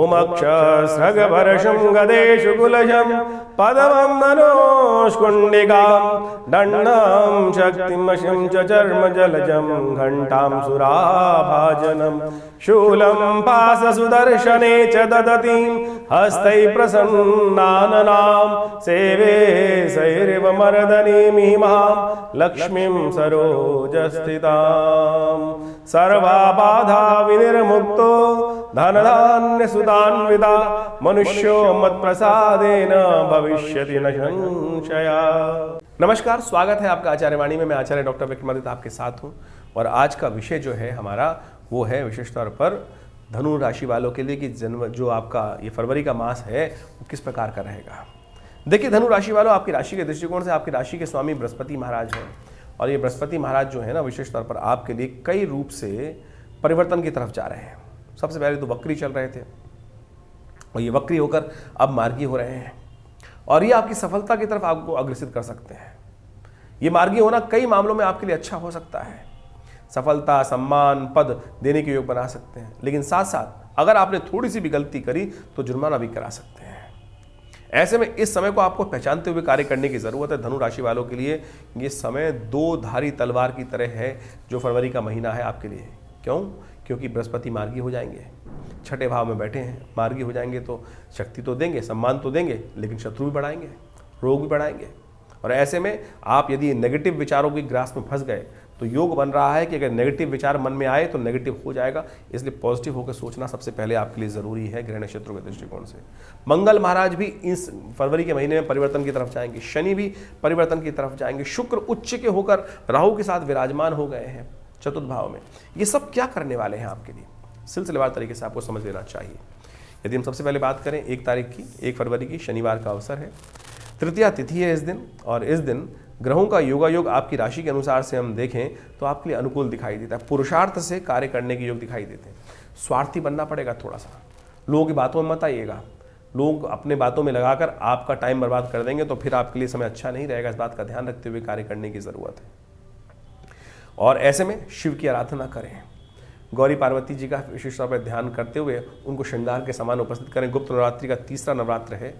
भूमक्ष स्रगवर्षं गदेषु कुलशं पदमं मनोष्कुण्डिकां दण्डं शक्तिमशिं च चर्म जलजं घण्टां सुराभाजनं शूलं पाशसुदर्शने च ददतीं हस्तैः प्रसन्नाननां सेवे सैरिव मर्दनीमिमां लक्ष्मीं सरोजस्थितां सर्वाबाधा विनिर्मुक्तो धनधान्यसुधान्विता मनुष्यो मत्प्रसादेन भविष्यति न संशया। नमस्कार, स्वागत है आपका आचार्यवाणी में। मैं आचार्य डॉक्टर विक्रमादित्य आपके साथ हूं और आज का विषय जो है हमारा वो है विशेष तौर पर धनु राशि वालों के लिए कि जो आपका ये फरवरी का मास है वो किस प्रकार का रहेगा। देखिए धनु राशि वालों, आपकी राशि के दृष्टिकोण से आपकी राशि के स्वामी बृहस्पति महाराज हैं और ये बृहस्पति महाराज जो है ना विशेष तौर पर आपके लिए कई रूप से परिवर्तन की तरफ जा रहे हैं। सबसे पहले तो वक्री चल रहे थे और ये वक्री होकर अब मार्गी हो रहे हैं और ये आपकी सफलता की तरफ आपको अग्रसित कर सकते हैं। ये मार्गी होना कई मामलों में आपके लिए अच्छा हो सकता है, सफलता, सम्मान, पद देने के योग बना सकते हैं, लेकिन साथ साथ अगर आपने थोड़ी सी भी गलती करी तो जुर्माना भी करा सकते हैं। ऐसे में इस समय को आपको पहचानते हुए कार्य करने की जरूरत है। धनु राशि वालों के लिए ये समय दो धारी तलवार की तरह है जो फरवरी का महीना है आपके लिए। क्यों? क्योंकि बृहस्पति मार्गी हो जाएंगे, छठे भाव में बैठे हैं, मार्गी हो जाएंगे तो शक्ति तो देंगे, सम्मान तो देंगे, लेकिन शत्रु भी बढ़ाएंगे, रोग भी बढ़ाएंगे। और ऐसे में आप यदि नेगेटिव विचारों की ग्रास में फंस गए तो योग बन रहा है कि अगर नेगेटिव विचार मन में आए तो नेगेटिव हो जाएगा, इसलिए पॉजिटिव होकर सोचना सबसे पहले आपके लिए जरूरी है। ग्रह नक्षत्रों के दृष्टिकोण से मंगल महाराज भी इस फरवरी के महीने में परिवर्तन की तरफ जाएंगे, शनि भी परिवर्तन की तरफ जाएंगे, शुक्र उच्च के होकर राहु के साथ विराजमान हो गए हैं चतुर्थ भाव में। ये सब क्या करने वाले हैं आपके लिए, सिलसिलेवार तरीके से आपको समझ लेना चाहिए। यदि हम सबसे पहले बात करें 1 तारीख की, 1 फरवरी की, शनिवार का अवसर है, तृतीया तिथि है इस दिन और इस दिन ग्रहों का योगायोग आपकी राशि के अनुसार से हम देखें तो आपके लिए अनुकूल दिखाई देता है। पुरुषार्थ से कार्य करने के योग दिखाई देते हैं। स्वार्थी बनना पड़ेगा थोड़ा सा, लोगों की बातों में मत आइएगा। लोग अपने बातों में लगाकर आपका टाइम बर्बाद कर देंगे तो फिर आपके लिए समय अच्छा नहीं रहेगा। इस बात का ध्यान रखते हुए कार्य करने की जरूरत है और ऐसे में शिव की आराधना करें, गौरी पार्वती जी का विशेष तौर पर ध्यान करते हुए उनको श्रृंगार के समान उपस्थित करें। गुप्त नवरात्रि का तीसरा नवरात्र है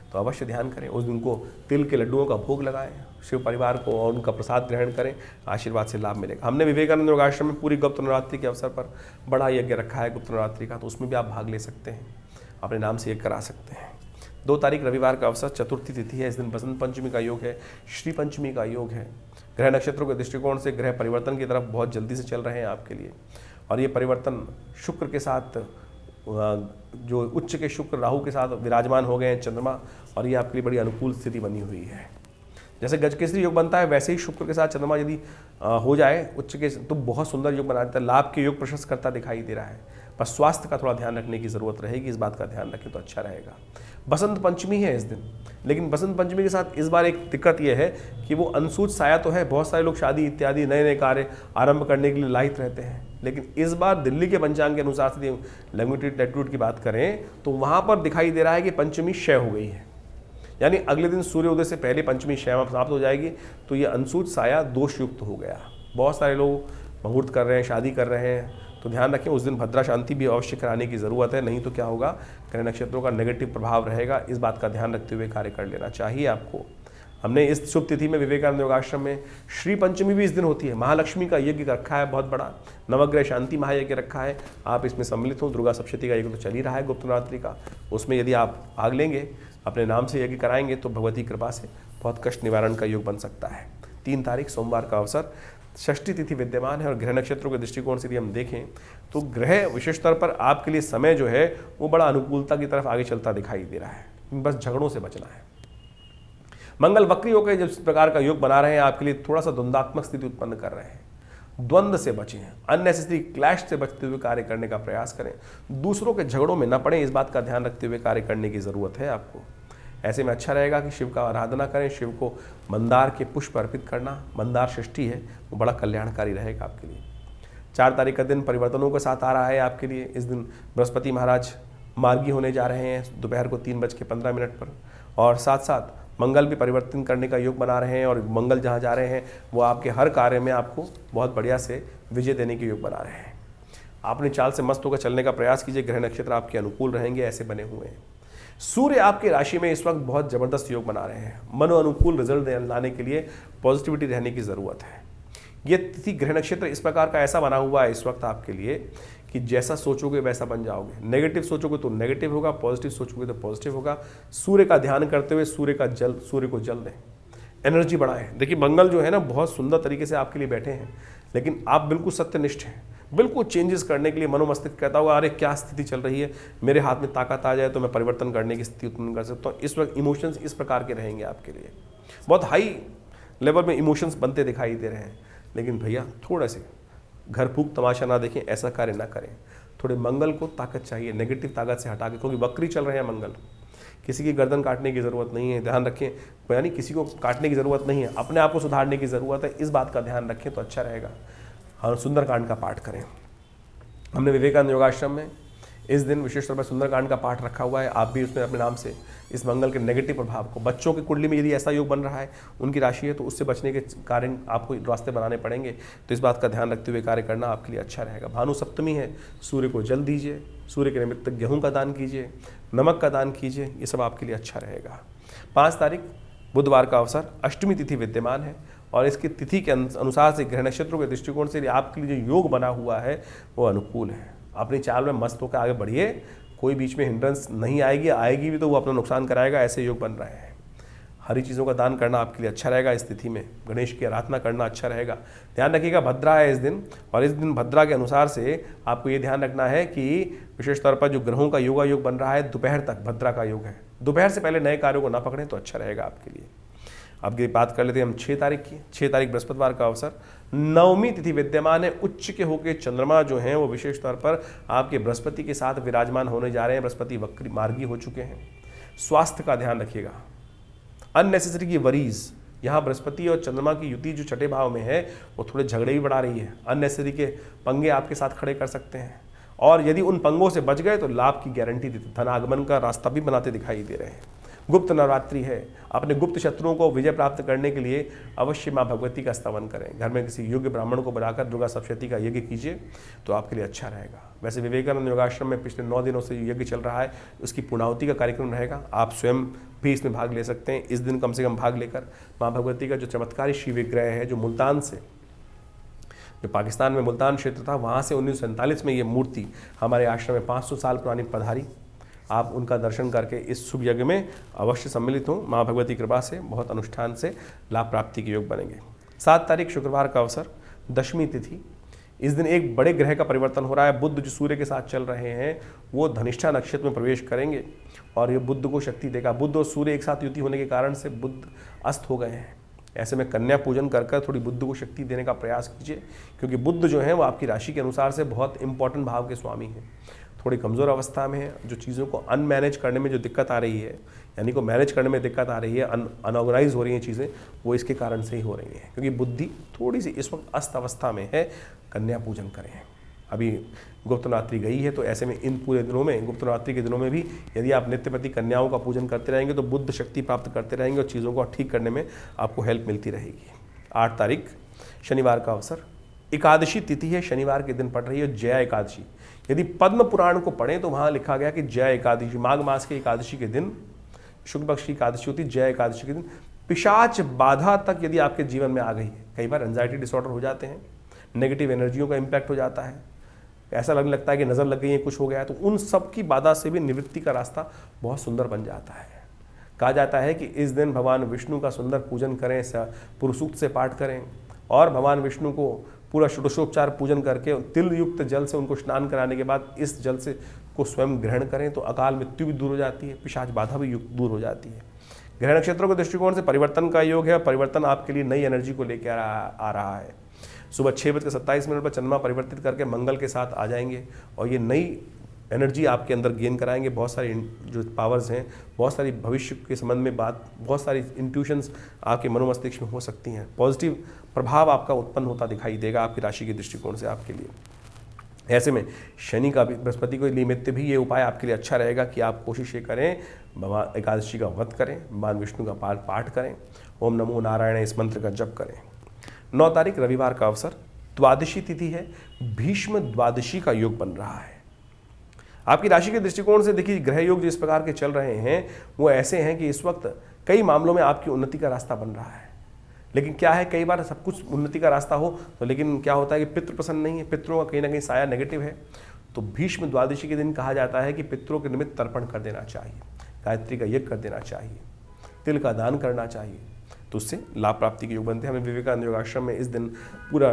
तो अवश्य ध्यान करें, उस दिन को तिल के लड्डुओं का भोग लगाएं, शिव परिवार को और उनका प्रसाद ग्रहण करें, आशीर्वाद से लाभ मिलेगा। हमने विवेकानंद योगाश्रम में पूरी गुप्त नवरात्रि के अवसर पर बड़ा यज्ञ रखा है गुप्त नवरात्रि का, तो उसमें भी आप भाग ले सकते हैं, अपने नाम से यज्ञ करा सकते हैं। 2 तारीख रविवार का अवसर, चतुर्थी तिथि है, इस दिन बसंत पंचमी का योग है, श्री पंचमी का योग है। ग्रह नक्षत्रों के दृष्टिकोण से ग्रह परिवर्तन की तरफ बहुत जल्दी से चल रहे हैं आपके लिए और ये परिवर्तन शुक्र के साथ, जो उच्च के शुक्र राहु के साथ विराजमान हो गए हैं चंद्रमा, और ये आपके लिए बड़ी अनुकूल स्थिति बनी हुई है। जैसे गजकेसरी योग बनता है वैसे ही शुक्र के साथ चंद्रमा यदि हो जाए उच्च के तो बहुत सुंदर योग बना देता है, लाभ के योग प्रशस्त करता दिखाई दे रहा है। पर स्वास्थ्य का थोड़ा ध्यान रखने की जरूरत रहेगी, इस बात का ध्यान रखें तो अच्छा रहेगा। बसंत पंचमी है इस दिन, लेकिन बसंत पंचमी के साथ इस बार एक दिक्कत यह है कि वो अनसूच साया तो है, बहुत सारे लोग शादी इत्यादि नए नए कार्य आरंभ करने के लिए लाहित रहते हैं, लेकिन इस बार दिल्ली के पंचांग के अनुसार से लिमिटेड लैटिट्यूड की बात करें तो वहाँ पर दिखाई दे रहा है कि पंचमी क्षय हो गई है, यानी अगले दिन सूर्योदय से पहले पंचमी क्षय समाप्त हो जाएगी, तो ये अनसूच साया दोषयुक्त हो गया। बहुत सारे लोग मुहूर्त कर रहे हैं, शादी कर रहे हैं, तो ध्यान रखें उस दिन भद्रा शांति भी अवश्य कराने की ज़रूरत है, नहीं तो क्या होगा, ग्रह नक्षत्रों का नेगेटिव प्रभाव रहेगा। इस बात का ध्यान रखते हुए कार्य कर लेना चाहिए आपको। हमने इस शुभ तिथि में विवेकानंद योगाश्रम में श्री पंचमी भी इस दिन होती है, महालक्ष्मी का यज्ञ रखा है बहुत बड़ा, नवग्रह शांति महायज्ञ रखा है, आप इसमें सम्मिलित हो। दुर्गा सप्तशती का यज्ञ तो चल ही रहा है गुप्त नवरात्रि का, उसमें यदि आप भाग लेंगे, अपने नाम से यज्ञ कराएंगे तो भगवती कृपा से बहुत कष्ट निवारण का योग बन सकता है। 3 तारीख सोमवार का अवसर, षष्ठी तिथि विद्यमान है और ग्रह नक्षत्रों के दृष्टिकोण से यदि हम देखें तो ग्रह विशेष तौर पर आपके लिए समय जो है वो बड़ा अनुकूलता की तरफ आगे चलता दिखाई दे रहा है, बस झगड़ों से बचना है। मंगल वक्री होकर जिस प्रकार का योग बना रहे हैं आपके लिए थोड़ा सा द्वंद्वात्मक स्थिति उत्पन्न कर रहे हैं, द्वंद्व से बचें, अननेसेसरी क्लैश से बचते हुए कार्य करने का प्रयास करें, दूसरों के झगड़ों में न पड़े, इस बात का ध्यान रखते हुए कार्य करने की जरूरत है आपको। ऐसे में अच्छा रहेगा कि शिव का आराधना करें, शिव को मंदार के पुष्प अर्पित करना, मंदार षष्ठी है वो बड़ा कल्याणकारी रहेगा आपके लिए। 4 तारीख का दिन परिवर्तनों के साथ आ रहा है आपके लिए। इस दिन बृहस्पति महाराज मार्गी होने जा रहे हैं दोपहर को 3:15 पर और साथ साथ मंगल भी परिवर्तन करने का योग बना रहे हैं और मंगल जहाँ जा रहे हैं वो आपके हर कार्य में आपको बहुत बढ़िया से विजय देने के योग बना रहे हैं। अपनी चाल से मस्त होकर चलने का प्रयास कीजिए। ग्रह नक्षत्र आपके अनुकूल रहेंगे, ऐसे बने हुए हैं। सूर्य आपकी राशि में इस वक्त बहुत जबरदस्त योग बना रहे हैं। मनो अनुकूल रिजल्ट लाने के लिए पॉजिटिविटी रहने की जरूरत है। ये तिथि ग्रह नक्षत्र इस प्रकार का ऐसा बना हुआ है इस वक्त आपके लिए कि जैसा सोचोगे वैसा बन जाओगे। नेगेटिव सोचोगे तो नेगेटिव होगा, पॉजिटिव सोचोगे तो पॉजिटिव होगा। सूर्य का ध्यान करते हुए सूर्य को जल दें, एनर्जी बढ़ाएं। देखिए मंगल जो है ना बहुत सुंदर तरीके से आपके लिए बैठे हैं, लेकिन आप बिल्कुल सत्यनिष्ठ हैं। बिल्कुल चेंजेस करने के लिए मनोमस्तिष्क कहता होगा अरे क्या स्थिति चल रही है, मेरे हाथ में ताकत आ जाए तो मैं परिवर्तन करने की स्थिति उत्पन्न कर सकता हूँ। इस वक्त इमोशंस इस प्रकार के रहेंगे आपके लिए, बहुत हाई लेवल में इमोशंस बनते दिखाई दे रहे हैं। लेकिन भैया थोड़ा से घर फूक तमाशा ना देखें, ऐसा कार्य ना करें। थोड़े मंगल को ताकत चाहिए, नेगेटिव ताकत से हटा के, क्योंकि वक्री चल रहे हैं मंगल। किसी की गर्दन काटने की ज़रूरत नहीं है, ध्यान रखें। यानी किसी को काटने की ज़रूरत नहीं है, अपने आप को सुधारने की ज़रूरत है। इस बात का ध्यान रखें तो अच्छा रहेगा। हाँ, सुंदरकांड का पाठ करें। हमने विवेकानंद योगाश्रम में इस दिन विशेष तौर पर सुंदरकांड का पाठ रखा हुआ है। आप भी उसमें अपने नाम से इस मंगल के नेगेटिव प्रभाव को, बच्चों की कुंडली में यदि ऐसा योग बन रहा है, उनकी राशि है, तो उससे बचने के कारण आपको रास्ते बनाने पड़ेंगे। तो इस बात का ध्यान रखते हुए कार्य करना आपके लिए अच्छा रहेगा। भानु सप्तमी है, सूर्य को जल दीजिए, सूर्य के निमित्त गेहूं का दान कीजिए, नमक का दान कीजिए, ये सब आपके लिए अच्छा रहेगा। 5 तारीख बुधवार का अवसर, अष्टमी तिथि विद्यमान है और इसकी तिथि के अनुसार से ग्रह नक्षत्रों के दृष्टिकोण से आपके लिए जो योग बना हुआ है वो अनुकूल है। अपनी चाल में मस्त होकर आगे बढ़िए, कोई बीच में हिंड्रेंस नहीं आएगी भी तो वो अपना नुकसान कराएगा, ऐसे योग बन रहे हैं। हरी चीज़ों का दान करना आपके लिए अच्छा रहेगा। इस तिथि में गणेश की आराधना करना अच्छा रहेगा। ध्यान रखिएगा भद्रा है इस दिन, और इस दिन भद्रा के अनुसार से आपको ये ध्यान रखना है कि विशेष तौर पर जो ग्रहों का योग बन रहा है दोपहर तक भद्रा का योग है। दोपहर से पहले नए कार्यों को ना पकड़ें तो अच्छा रहेगा आपके लिए। अब की बात कर लेते हैं हम 6 तारीख की। 6 तारीख बृहस्पतिवार का अवसर, नवमी तिथि विद्यमान है। उच्च के होकर चंद्रमा जो हैं वो विशेष तौर पर आपके बृहस्पति के साथ विराजमान होने जा रहे हैं। बृहस्पति वक्री मार्गी हो चुके हैं। स्वास्थ्य का ध्यान रखिएगा। अननेसेसरी की वरीज, यहाँ बृहस्पति और चंद्रमा की युति जो छठे भाव में है वो थोड़े झगड़े भी बढ़ा रही है। अननेसेसरी के पंगे आपके साथ खड़े कर सकते हैं, और यदि उन पंगों से बच गए तो लाभ की गारंटी देते, धन आगमन का रास्ता भी बनाते दिखाई दे रहे हैं। गुप्त नवरात्रि है। अपने गुप्त शत्रुओं को विजय प्राप्त करने के लिए अवश्य माँ भगवती का स्तवन करें। घर में किसी योग्य ब्राह्मण को बुलाकर दुर्गा सप्तशती का यज्ञ कीजिए तो आपके लिए अच्छा रहेगा। वैसे विवेकानंद योगाश्रम में पिछले 9 दिनों से यज्ञ चल रहा है, उसकी पूर्णाहुति का कार्यक्रम रहेगा। आप स्वयं भी इसमें भाग ले सकते हैं। इस दिन कम से कम भाग लेकर माँ भगवती का जो चमत्कारी शिव विग्रह है, जो मुल्तान से, जो पाकिस्तान में मुल्तान क्षेत्र था, वहाँ से 1947 में ये मूर्ति हमारे आश्रम में 500 साल पुरानी पधारी। आप उनका दर्शन करके इस शुभ यज्ञ में अवश्य सम्मिलित हों। माँ भगवती कृपा से बहुत अनुष्ठान से लाभ प्राप्ति के योग बनेंगे। 7 तारीख शुक्रवार का अवसर, दशमी तिथि। इस दिन एक बड़े ग्रह का परिवर्तन हो रहा है। बुध जो सूर्य के साथ चल रहे हैं वो धनिष्ठा नक्षत्र में प्रवेश करेंगे और ये बुध को शक्ति देगा। बुध और सूर्य एक साथ युति होने के कारण से बुध अस्त हो गए हैं। ऐसे में कन्या पूजन कर थोड़ी बुध को शक्ति देने का प्रयास कीजिए, क्योंकि बुध जो है वो आपकी राशि के अनुसार से बहुत इंपॉर्टेंट भाव के स्वामी हैं। थोड़ी कमज़ोर अवस्था में है। जो चीज़ों को अनमैनेज करने में जो दिक्कत आ रही है, यानी को मैनेज करने में दिक्कत आ रही है, अनऑर्गेनाइज हो रही हैं चीज़ें, वो इसके कारण से ही हो रही हैं, क्योंकि बुद्धि थोड़ी सी इस वक्त अस्त अवस्था में है। कन्या पूजन करें। अभी गुप्त नवरात्रि गई है, तो ऐसे में इन पूरे दिनों में, गुप्त नवरात्रि के दिनों में भी यदि आप नित्यप्रति कन्याओं का पूजन करते रहेंगे तो बुद्ध शक्ति प्राप्त करते रहेंगे और चीज़ों को ठीक करने में आपको हेल्प मिलती रहेगी। 8 तारीख शनिवार का अवसर, एकादशी तिथि है, शनिवार के दिन पड़ रही है जया एकादशी। यदि पद्म पुराण को पढ़ें तो वहाँ लिखा गया कि जया एकादशी, माघ मास के एकादशी के दिन, शुक्ल पक्ष की एकादशी होती है, जया एकादशी के दिन पिशाच बाधा तक यदि आपके जीवन में आ गई है, कई बार एंजाइटी डिसऑर्डर हो जाते हैं, नेगेटिव एनर्जियों का इम्पैक्ट हो जाता है, ऐसा लगने लगता है कि नज़र लग गई है, कुछ हो गया है, तो उन सब की बाधा से भी निवृत्ति का रास्ता बहुत सुंदर बन जाता है। कहा जाता है कि इस दिन भगवान विष्णु का सुंदर पूजन करें, पुरुष सूक्त से पाठ करें और भगवान विष्णु को पूरा षोडशोपचार पूजन करके तिल युक्त जल से उनको स्नान कराने के बाद इस जल से को स्वयं ग्रहण करें तो अकाल मृत्यु भी दूर हो जाती है, पिशाच बाधा भी दूर हो जाती है। ग्रह नक्षत्रों के दृष्टिकोण से परिवर्तन का योग है। परिवर्तन आपके लिए नई एनर्जी को लेकर आ रहा है। सुबह 6:27 पर चंद्रमा परिवर्तित करके मंगल के साथ आ जाएंगे और ये नई एनर्जी आपके अंदर गेन कराएंगे। बहुत सारी जो पावर्स हैं, बहुत सारी भविष्य के संबंध में बात, बहुत सारी इंट्यूशंस आपके मनोमस्तिष्क में हो सकती हैं। पॉजिटिव प्रभाव आपका उत्पन्न होता दिखाई देगा आपकी राशि के दृष्टिकोण से आपके लिए। ऐसे में शनि का भी, बृहस्पति को निमित्त भी ये उपाय आपके लिए अच्छा रहेगा कि आप कोशिश ये करें, भगवान एकादशी का व्रत करें, भगवान विष्णु का पाठ करें, ओम नमो नारायण इस मंत्र का जप करें। 9 तारीख रविवार का अवसर, द्वादशी तिथि है, भीष्म द्वादशी का योग बन रहा है। आपकी राशि के दृष्टिकोण से देखिए ग्रह योग जिस प्रकार के चल रहे हैं वो ऐसे हैं कि इस वक्त कई मामलों में आपकी उन्नति का रास्ता बन रहा है। लेकिन क्या है, कई बार सब कुछ उन्नति का रास्ता हो तो लेकिन क्या होता है कि पितृ प्रसन्न नहीं है, पितरों का कहीं ना कहीं साया नेगेटिव है। तो भीष्म द्वादशी के दिन कहा जाता है कि पितरों के निमित्त तर्पण कर देना चाहिए, गायत्री का यज्ञ कर देना चाहिए, तिल का दान करना चाहिए, तो उससे लाभ प्राप्ति के योग बनते हैं। हमें विवेकानंद योगाश्रम में इस दिन पूरा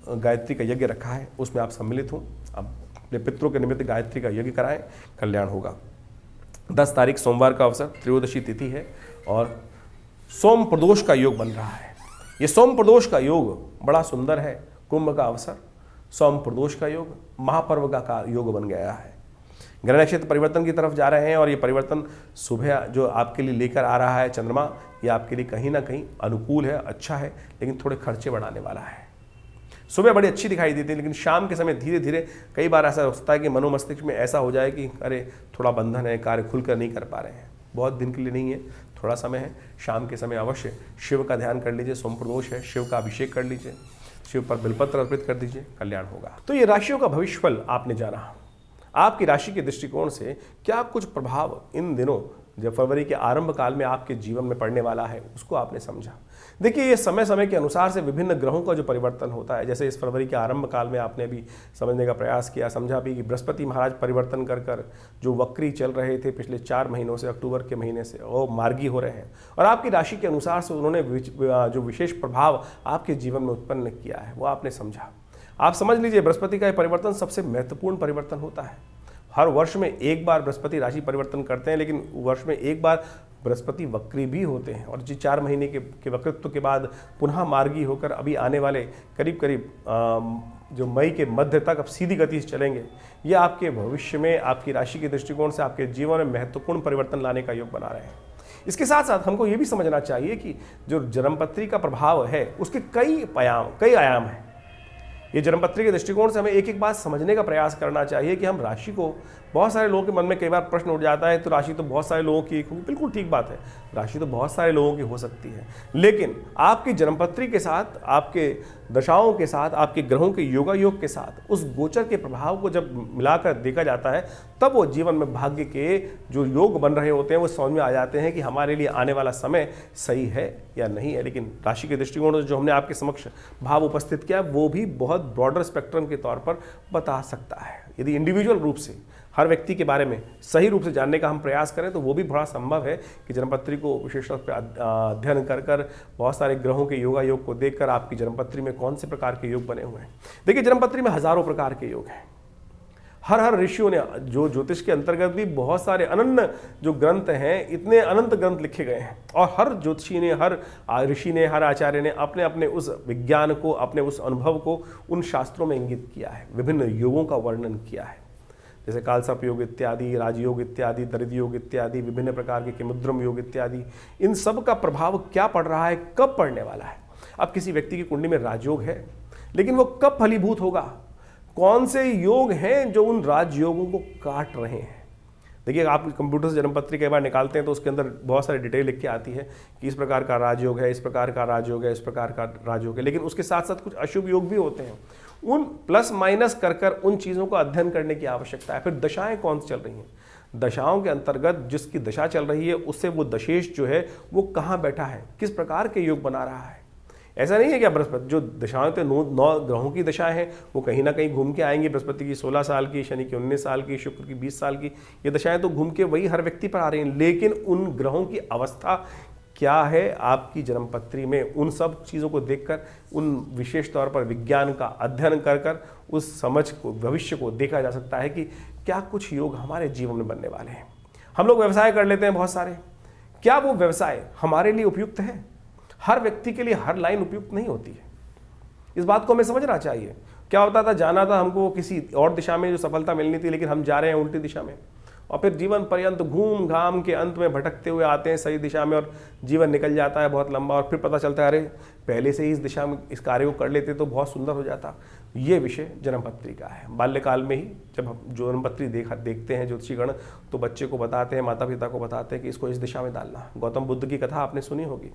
गायत्री का यज्ञ रखा है, उसमें आप सम्मिलित हों, आप अपने पितरों के निमित्त गायत्री का यज्ञ कराएं, कल्याण होगा। 10 तारीख सोमवार का अवसर, त्रयोदशी तिथि है और सोम प्रदोष का योग बन रहा है। ये सोम प्रदोष का योग बड़ा सुंदर है। कुंभ का अवसर, सोम प्रदोष का योग, महापर्व का योग बन गया है। ग्रह नक्षत्र परिवर्तन की तरफ जा रहे हैं और ये परिवर्तन सुबह जो आपके लिए लेकर आ रहा है चंद्रमा, ये आपके लिए कहीं ना कहीं अनुकूल है, अच्छा है, लेकिन थोड़े खर्चे बढ़ाने वाला है। सुबह बड़ी अच्छी दिखाई देती है, लेकिन शाम के समय धीरे धीरे कई बार ऐसा होता है कि मनोमस्तिष्क में ऐसा हो जाए कि अरे थोड़ा बंधन है, कार्य खुलकर नहीं कर पा रहे हैं। बहुत दिन के लिए नहीं है, थोड़ा समय है। शाम के समय अवश्य शिव का ध्यान कर लीजिए, सोम प्रदोष है, शिव का अभिषेक कर लीजिए, शिव पर बिलपत्र अर्पित कर दीजिए, कल्याण होगा। तो ये राशियों का भविष्यफल आपने जाना। आपकी राशि के दृष्टिकोण से क्या कुछ प्रभाव इन दिनों जब फरवरी के आरंभ काल में आपके जीवन में पड़ने वाला है उसको आपने समझा। देखिए ये समय समय के अनुसार से विभिन्न ग्रहों का जो परिवर्तन होता है, जैसे इस फरवरी के आरंभ काल में आपने भी समझने का प्रयास किया, समझा भी कि बृहस्पति महाराज परिवर्तन कर कर जो वक्री चल रहे थे पिछले 4 महीनों से, अक्टूबर के महीने से वो मार्गी हो रहे हैं और आपकी राशि के अनुसार से उन्होंने जो विशेष प्रभाव आपके जीवन में उत्पन्न किया है वो आपने समझा। आप समझ लीजिए बृहस्पति का परिवर्तन सबसे महत्वपूर्ण परिवर्तन होता है। हर वर्ष में एक बार बृहस्पति राशि परिवर्तन करते हैं, लेकिन वर्ष में एक बार बृहस्पति वक्री भी होते हैं और जी 4 महीने के वक्रित्व के बाद पुनः मार्गी होकर अभी आने वाले करीब करीब जो मई के मध्य तक अब सीधी गति से चलेंगे। ये आपके भविष्य में आपकी राशि के दृष्टिकोण से आपके जीवन में महत्वपूर्ण परिवर्तन लाने का योग बना रहे हैं। इसके साथ साथ हमको ये भी समझना चाहिए कि जो जन्मपत्री का प्रभाव है उसके कई आयाम हैं। ये जन्मपत्री के दृष्टिकोण से हमें एक एक बात समझने का प्रयास करना चाहिए कि हम राशि को, बहुत सारे लोगों के मन में कई बार प्रश्न उठ जाता है तो राशि तो बहुत सारे लोगों की, बिल्कुल ठीक बात है, राशि तो बहुत सारे लोगों की हो सकती है, लेकिन आपकी जन्मपत्री के साथ, आपके दशाओं के साथ, आपके ग्रहों के योगायोग के साथ उस गोचर के प्रभाव को जब मिलाकर देखा जाता है तब वो जीवन में भाग्य के जो योग बन रहे होते हैं वो समझ में आ जाते हैं कि हमारे लिए आने वाला समय सही है या नहीं है। लेकिन राशि के दृष्टिकोण से जो हमने आपके समक्ष भाव उपस्थित किया वो भी बहुत ब्रॉडर स्पेक्ट्रम के तौर पर बता सकता है। यदि इंडिविजुअल रूप से हर व्यक्ति के बारे में सही रूप से जानने का हम प्रयास करें तो वो भी बड़ा संभव है कि जन्मपत्री को विशेष तौर पर अध्ययन कर बहुत सारे ग्रहों के योगायोग को देखकर आपकी जन्मपत्री में कौन से प्रकार के योग बने हुए हैं। देखिए जन्मपत्री में हजारों प्रकार के योग हैं। हर ऋषियों ने, जो ज्योतिष के अंतर्गत भी बहुत सारे अनन्य जो ग्रंथ हैं, इतने अनंत ग्रंथ लिखे गए हैं और हर ज्योतिषी ने, हर ऋषि ने, हर आचार्य ने अपने अपने उस विज्ञान को, अपने उस अनुभव को उन शास्त्रों में इंगित किया है, विभिन्न योगों का वर्णन किया है, जैसे कालसर्प योग इत्यादि, राजयोग इत्यादि, दरिद्र योग इत्यादि, विभिन्न प्रकार के किमुद्रम योग इत्यादि। इन सब का प्रभाव क्या पड़ रहा है, कब पड़ने वाला है। अब किसी व्यक्ति की कुंडली में राजयोग है, लेकिन वो कब फलीभूत होगा, कौन से योग हैं जो उन राजयोगों को काट रहे हैं। देखिए आप कंप्यूटर से जन्मपत्री कई बार निकालते हैं तो उसके अंदर बहुत सारी डिटेल लिख के आती है कि इस प्रकार का राजयोग है, इस प्रकार का राजयोग है, इस प्रकार का राजयोग है, लेकिन उसके साथ साथ कुछ अशुभ योग भी होते हैं। उन प्लस माइनस कर उन चीज़ों को अध्ययन करने की आवश्यकता है। फिर दशाएं कौन सी चल रही हैं, दशाओं के अंतर्गत जिसकी दशा चल रही है उससे वो दशेश जो है वो कहाँ बैठा है, किस प्रकार के योग बना रहा है। ऐसा नहीं है कि बृहस्पति जो दशाएं तो 9 ग्रहों की दशाएं हैं वो कहीं ना कहीं घूम के आएंगी। बृहस्पति की 16 साल की, शनि की 19 साल की, शुक्र की 20 साल की, ये दशाएं तो घूम के वही हर व्यक्ति पर आ रही हैं, लेकिन उन ग्रहों की अवस्था क्या है आपकी जन्मपत्री में, उन सब चीज़ों को देखकर, उन विशेष तौर पर विज्ञान का अध्ययन कर उस समझ को, भविष्य को देखा जा सकता है कि क्या कुछ योग हमारे जीवन में बनने वाले हैं। हम लोग व्यवसाय कर लेते हैं बहुत सारे, क्या वो व्यवसाय हमारे लिए उपयुक्त है। हर व्यक्ति के लिए हर लाइन उपयुक्त नहीं होती है, इस बात को हमें समझना चाहिए। क्या होता था, जाना था हमको किसी और दिशा में जो सफलता मिलनी थी, लेकिन हम जा रहे हैं उल्टी दिशा में और फिर जीवन पर्यंत घूम घाम के अंत में भटकते हुए आते हैं सही दिशा में और जीवन निकल जाता है बहुत लंबा और फिर पता चलता है अरे पहले से ही इस दिशा में इस कार्य को कर लेते तो बहुत सुंदर हो जाता। ये विषय जन्मपत्री का है। बाल्यकाल में ही जब हम जन्मपत्री देखते हैं ज्योतिषीगण तो बच्चे को बताते हैं, माता पिता को बताते हैं कि इसको इस दिशा में डालना। गौतम बुद्ध की कथा आपने सुनी होगी।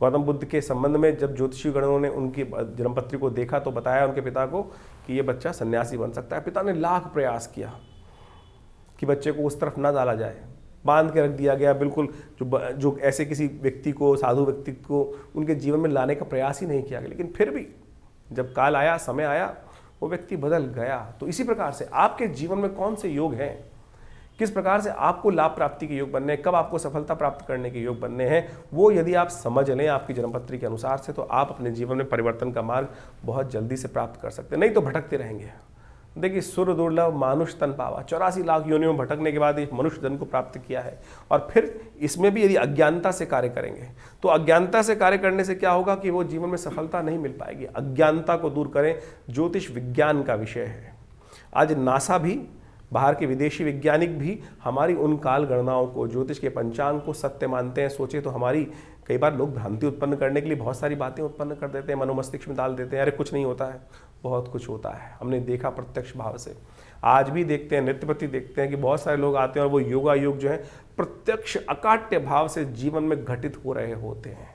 गौतम बुद्ध के संबंध में जब ज्योतिषी गणों ने उनकी जन्मपत्री को देखा तो बताया उनके पिता को कि ये बच्चा सन्यासी बन सकता है। पिता ने लाख प्रयास किया कि बच्चे को उस तरफ ना डाला जाए, बांध के रख दिया गया, बिल्कुल जो ऐसे किसी व्यक्ति को, साधु व्यक्ति को उनके जीवन में लाने का प्रयास ही नहीं किया गया। लेकिन फिर भी जब काल आया, समय आया, वो व्यक्ति बदल गया। तो इसी प्रकार से आपके जीवन में कौन से योग हैं, किस प्रकार से आपको लाभ प्राप्ति के योग बनने हैं, कब आपको सफलता प्राप्त करने के योग बनने हैं, वो यदि आप समझ लें आपकी जन्मपत्री के अनुसार से, तो आप अपने जीवन में परिवर्तन का मार्ग बहुत जल्दी से प्राप्त कर सकते हैं। नहीं तो भटकते रहेंगे। देखिए, सुर दुर्लभ मानुष तन पावा, 84 लाख योनियों में भटकने के बाद एक मनुष्य जन्म को प्राप्त किया है। और फिर इसमें भी यदि अज्ञानता से कार्य करेंगे तो अज्ञानता से कार्य करने से क्या होगा कि वो जीवन में सफलता नहीं मिल पाएगी। अज्ञानता को दूर करें, ज्योतिष विज्ञान का विषय है। आज नासा भी, बाहर के विदेशी वैज्ञानिक भी हमारी उन काल गणनाओं को, ज्योतिष के पंचांग को सत्य मानते हैं। सोचे तो हमारी कई बार लोग भ्रांति उत्पन्न करने के लिए बहुत सारी बातें उत्पन्न कर देते हैं, मनोमस्तिष्क में डाल देते हैं, अरे कुछ नहीं होता है। बहुत कुछ होता है, हमने देखा प्रत्यक्ष भाव से। आज भी देखते हैं, नृत्यपति देखते हैं कि बहुत सारे लोग आते हैं और वो योगा योग जो है प्रत्यक्ष अकाट्य भाव से जीवन में घटित हो रहे होते हैं।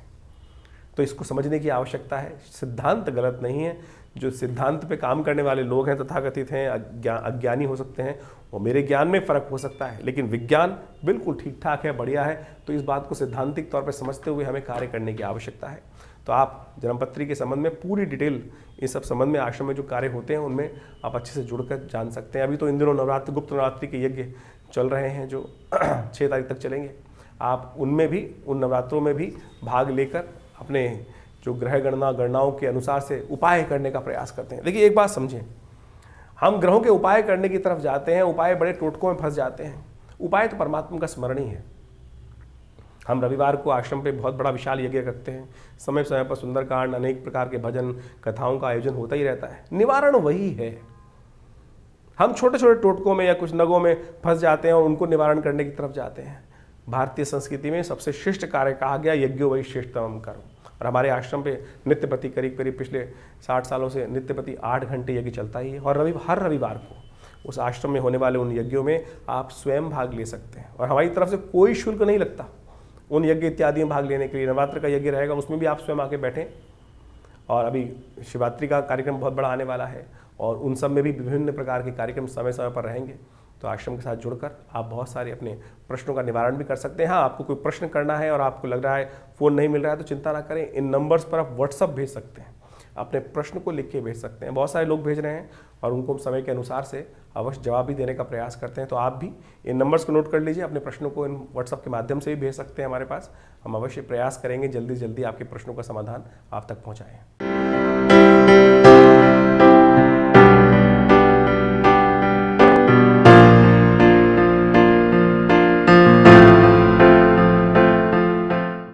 तो इसको समझने की आवश्यकता है। सिद्धांत गलत नहीं है। जो सिद्धांत पे काम करने वाले लोग हैं, तथाकथित हैं, अज्ञानी हो सकते हैं, वो मेरे ज्ञान में फ़र्क हो सकता है, लेकिन विज्ञान बिल्कुल ठीक ठाक है, बढ़िया है। तो इस बात को सैद्धांतिक तौर पर समझते हुए हमें कार्य करने की आवश्यकता है। तो आप जन्मपत्री के संबंध में पूरी डिटेल, इस सब संबंध में आश्रम में जो कार्य होते हैं उनमें आप अच्छे से जुड़कर जान सकते हैं। अभी तो इन दिनों नवरात्रि, गुप्त नवरात्रि के यज्ञ चल रहे हैं जो 6 तारीख तक चलेंगे। आप उनमें भी, उन नवरात्रों में भी भाग लेकर अपने जो ग्रह गणनाओं के अनुसार से उपाय करने का प्रयास करते हैं। देखिए, एक बात समझें, हम ग्रहों के उपाय करने की तरफ जाते हैं, उपाय बड़े टोटकों में फंस जाते हैं। उपाय तो परमात्मा का स्मरण ही है। हम रविवार को आश्रम पे बहुत बड़ा विशाल यज्ञ करते हैं, समय समय पर सुंदरकांड, अनेक प्रकार के भजन कथाओं का आयोजन होता ही रहता है। निवारण वही है। हम छोटे छोटे टोटकों में या कुछ नगों में फंस जाते हैं और उनको निवारण करने की तरफ जाते हैं। भारतीय संस्कृति में सबसे श्रेष्ठ कार्य कहा गया, यज्ञो वही श्रेष्ठतम कर्म। और हमारे आश्रम पे नित्यपति करीब पिछले 60 सालों से नित्यपति 8 घंटे यज्ञ चलता ही है। और हर रविवार को उस आश्रम में होने वाले उन यज्ञों में आप स्वयं भाग ले सकते हैं और हमारी तरफ से कोई शुल्क नहीं लगता उन यज्ञ इत्यादि में भाग लेने के लिए। नवरात्र का यज्ञ रहेगा, उसमें भी आप स्वयं आके बैठें। और अभी शिवरात्रि का कार्यक्रम बहुत बड़ा आने वाला है और उन सब में भी विभिन्न प्रकार के कार्यक्रम समय समय पर रहेंगे। तो आश्रम के साथ जुड़कर आप बहुत सारे अपने प्रश्नों का निवारण भी कर सकते हैं। हाँ, आपको कोई प्रश्न करना है और आपको लग रहा है फ़ोन नहीं मिल रहा है तो चिंता ना करें, इन नंबर्स पर आप व्हाट्सअप भेज सकते हैं, अपने प्रश्न को लिख के भेज सकते हैं। बहुत सारे लोग भेज रहे हैं और उनको समय के अनुसार से अवश्य जवाब भी देने का प्रयास करते हैं। तो आप भी इन नंबर्स को नोट कर लीजिए, अपने प्रश्नों को इन व्हाट्सअप के माध्यम से भी भेज सकते हैं हमारे पास। हम अवश्य प्रयास करेंगे जल्दी से जल्दी आपके प्रश्नों का समाधान आप तक पहुँचाएँ।